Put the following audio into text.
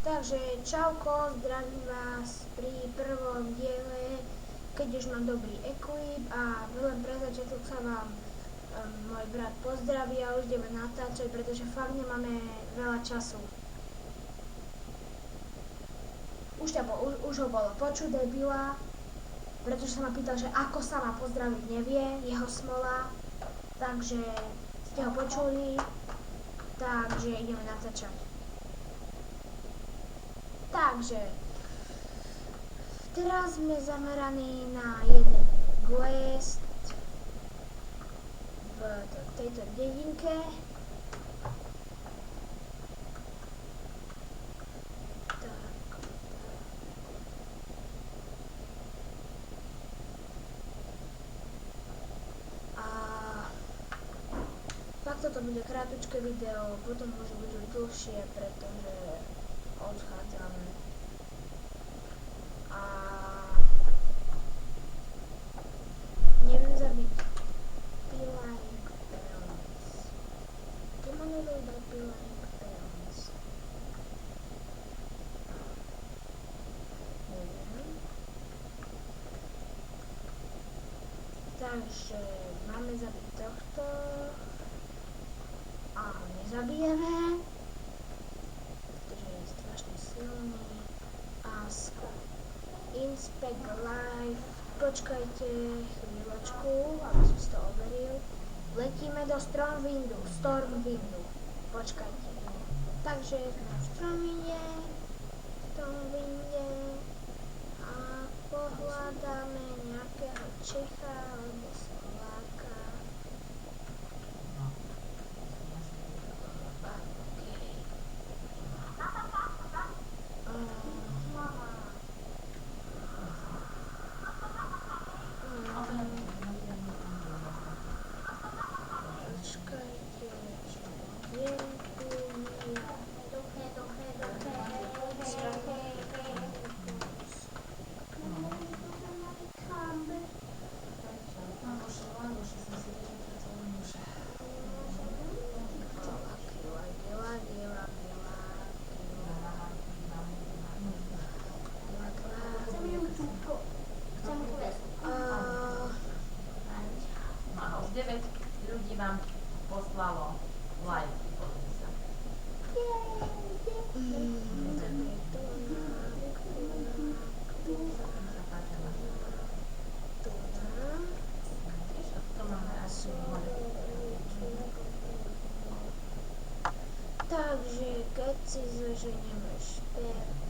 Takže čauko, zdravím vás pri prvom diele, keď už mám dobrý equip a len pre začiatok sa vám môj brat pozdraví a už ideme natáčať, pretože fakt nemáme veľa času. Už ho bolo počuť debila, pretože sa ma pýtal, že ako sa má pozdraviť, nevie, jeho smola, takže ste ho počuli, takže ideme natáčať. Takže, teraz sme zameraní na jeden quest v tejto dedinke. Fakt toto bude krátke video, potom môže byť už dlhšie, pretože odchádzame. A neviem zabiť Pilling Parents. Ty ma nevedal Pilling Parents. Neviem. Takže máme zabiť tohto. A nezabijeme, pretože je strašne silný. Ask Inspect Life. Počkajte chvíľočku, aby som si to overil. Letíme do Stormwindu. Počkajte. Takže sme v Stormwinde a pohľadáme nejakého Čecha alebo Slováka. Ľudí vám poslalo like. Takže keď si zoženieme šperky,